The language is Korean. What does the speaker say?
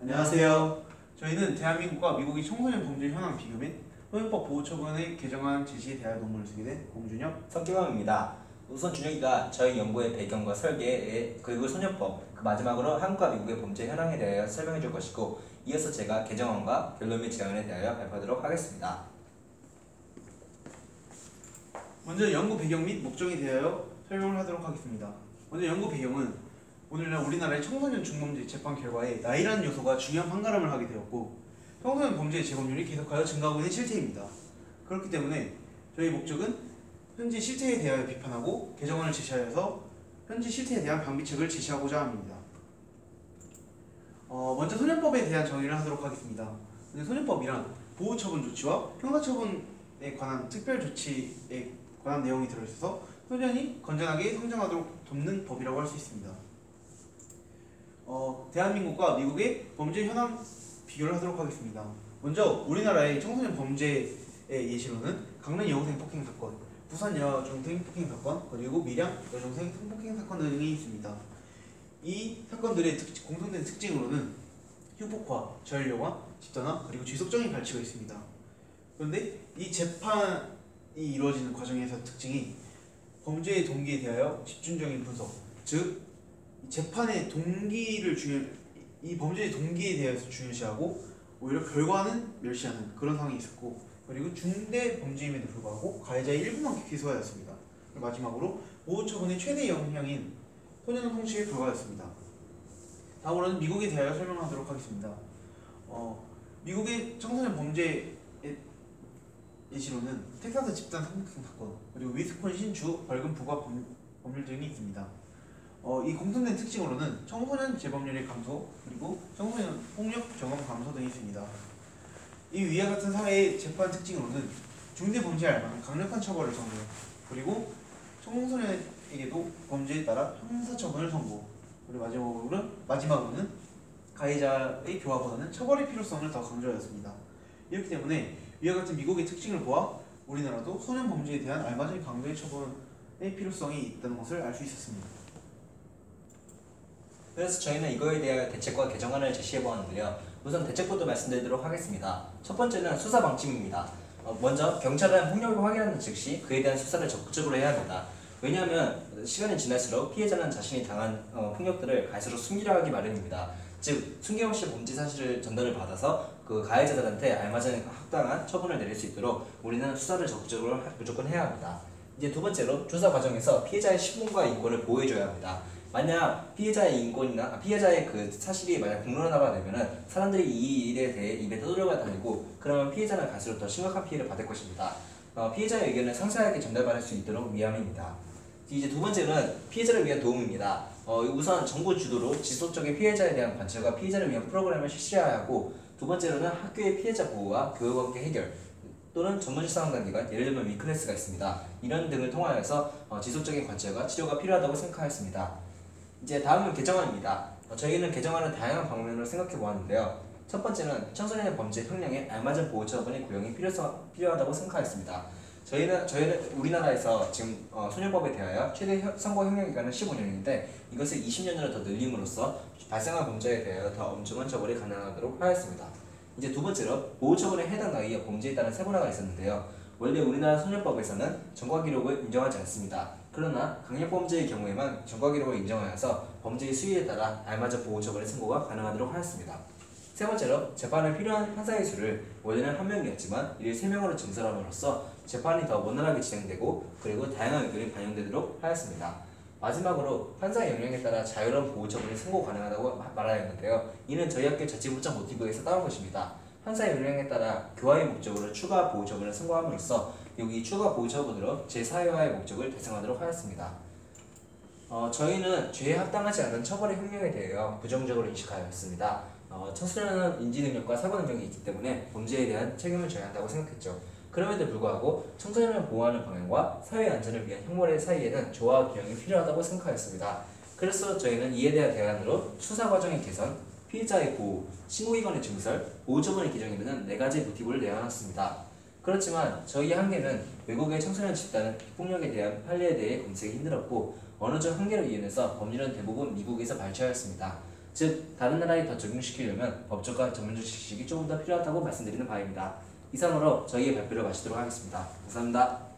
안녕하세요. 저희는 대한민국과 미국의 청소년 범죄 현황 비교 및 소년법 보호처분의 개정안 제시에 대하여 논문을 쓰게 된 공준혁, 석기범입니다. 우선 준혁이가 저희 연구의 배경과 설계, 그리고 소년법, 마지막으로 한국과 미국의 범죄 현황에 대하여 설명해 줄 것이고, 이어서 제가 개정안과 결론 및 제안에 대하여 발표하도록 하겠습니다. 먼저 연구 배경 및 목적에 대하여 설명을 하도록 하겠습니다. 먼저 연구 배경은 오늘날 우리나라의 청소년 중범죄 재판 결과에 나이라는 요소가 중요한 판가름을 하게 되었고, 청소년 범죄 재범률이 계속하여 증가하고 있는 실태입니다. 그렇기 때문에 저희 목적은 현재 실태에 대하여 비판하고 개정안을 제시하여서 현재 실태에 대한 방비책을 제시하고자 합니다. 먼저 소년법에 대한 정의를 하도록 하겠습니다. 소년법이란 보호처분 조치와 형사처분에 관한 특별 조치에 관한 내용이 들어있어서 소년이 건전하게 성장하도록 돕는 법이라고 할 수 있습니다. 대한민국과 미국의 범죄 현황 비교를 하도록 하겠습니다. 먼저 우리나라의 청소년 범죄의 예시로는 강릉 여고생 폭행 사건, 부산 여중생 폭행 사건, 그리고 밀양 여중생 성폭행 사건 등이 있습니다. 이 사건들의 공통된 특징으로는 흉폭화, 저혈력화, 집단화, 그리고 지속적인 발치가 있습니다. 그런데 이 재판이 이루어지는 과정에서 특징이 범죄의 동기에 대하여 집중적인 분석, 즉 재판의 동기를 이 범죄의 동기에 대해서 중요시하고 오히려 결과는 멸시하는 그런 상황이 있었고, 그리고 중대 범죄임에도 불구하고 가해자의 일부만 기소하였습니다. 그리고 마지막으로 보호처분의 최대 영향인 소년 성취에 불과했습니다. 다음으로는 미국에 대하여 설명하도록 하겠습니다. 미국의 청소년 범죄의 예시로는 텍사스 집단 성폭행 사건, 그리고 위스콘신 주 벌금 부과 법률 등이 있습니다. 이 공통된 특징으로는 청소년 재범률의 감소, 그리고 청소년 폭력 경험 감소 등이 있습니다. 이 위와 같은 사회의 재판 특징으로는 중대 범죄에 알만한 강력한 처벌을 선고, 그리고 청소년에게도 범죄에 따라 형사처분을 선고, 그리고 마지막으로는 가해자의 교화보다는 처벌의 필요성을 더 강조하였습니다. 이렇기 때문에 위와 같은 미국의 특징을 보아 우리나라도 소년 범죄에 대한 알맞은 강도의 처벌의 필요성이 있다는 것을 알 수 있었습니다. 그래서 저희는 이거에 대하여 대책과 개정안을 제시해 보았는데요. 우선 대책부터 말씀드리도록 하겠습니다. 첫 번째는 수사 방침입니다. 먼저 경찰은 폭력을 확인하는 즉시 그에 대한 수사를 적극적으로 해야 합니다. 왜냐하면 시간이 지날수록 피해자는 자신이 당한 폭력들을 갈수록 숨기려 하기 마련입니다. 즉 숨김없이 범죄 사실을 전달을 받아서 그 가해자들한테 알맞은 합당한 처분을 내릴 수 있도록 우리는 수사를 적극적으로 무조건 해야 합니다. 이제 두 번째로 조사 과정에서 피해자의 신분과 인권을 보호해줘야 합니다. 만약 피해자의 인권이나 피해자의 그 사실이 만약 공론화가 되면은 사람들이 이 일에 대해 입에 떠들어가 다니고, 그러면 피해자는 갈수록 더 심각한 피해를 받을 것입니다. 피해자의 의견을 상세하게 전달받을 수 있도록 위함입니다. 이제 두 번째는 피해자를 위한 도움입니다. 우선 정부 주도로 지속적인 피해자에 대한 관찰과 피해자를 위한 프로그램을 실시해야 하고, 두 번째로는 학교의 피해자 보호와 교육관계 해결 또는 전문 상담단계가, 예를 들면 위클래스가 있습니다. 이런 등을 통하여서 지속적인 관찰과 치료가 필요하다고 생각하였습니다. 이제 다음은 개정안입니다. 저희는 개정안을 다양한 방면으로 생각해 보았는데요. 첫 번째는 청소년 범죄 형량에 알맞은 보호 처분의 구형이 필요하다고 생각하였습니다. 저희는 우리나라에서 지금 소년법에 대하여 최대 선고 형량 기간은 15년인데 이것을 20년으로 더 늘림으로써 발생한 범죄에 대하여 더 엄중한 처벌이 가능하도록 하였습니다. 이제 두 번째로 보호 처분에 해당 나이와 범죄에 따른 세분화가 있었는데요. 원래 우리나라 소년법에서는 전과 기록을 인정하지 않습니다. 그러나 강력범죄의 경우에만 전과 기록을 인정하여서 범죄의 수위에 따라 알맞은 보호 처분의 선고가 가능하도록 하였습니다. 세 번째로 재판에 필요한 판사의 수를 원래는 1명이었지만 이를 3명으로 증설함으로써 재판이 더 원활하게 진행되고, 그리고 다양한 의견이 반영되도록 하였습니다. 마지막으로 판사의 역량에 따라 자유로운 보호 처분이 선고 가능하다고 말하였는데요. 이는 저희 학교 자치부장 모티브에서 따온 것입니다. 판사의 역량에 따라 교화의 목적으로 추가 보호 처분을 선고함으로써 여기 추가 보호 처분으로 제4회화의 목적을 달성하도록 하였습니다. 저희는 죄에 합당하지 않은 처벌의 형량에 대하여 부정적으로 인식하였습니다. 청소년은 인지 능력과 사고 능력이 있기 때문에 범죄에 대한 책임을 져야 한다고 생각했죠. 그럼에도 불구하고 청소년을 보호하는 방향과 사회 안전을 위한 형벌의 사이에는 조화와 균형이 필요하다고 생각하였습니다. 그래서 저희는 이에 대한 대안으로 수사 과정의 개선, 피해자의 보호, 신고기관의 증설, 보호 처분의 개정이 되는 4가지 모티브를 내어놨습니다. 그렇지만 저희 한계는 외국의 청소년 집단 폭력에 대한 판례에 대해 검색이 힘들었고, 어느 정 한계로 이어서 법률은 대부분 미국에서 발췌하였습니다. 즉 다른 나라에 더 적용시키려면 법적과 전문적 지식이 조금 더 필요하다고 말씀드리는 바입니다. 이상으로 저희의 발표를 마치도록 하겠습니다. 감사합니다.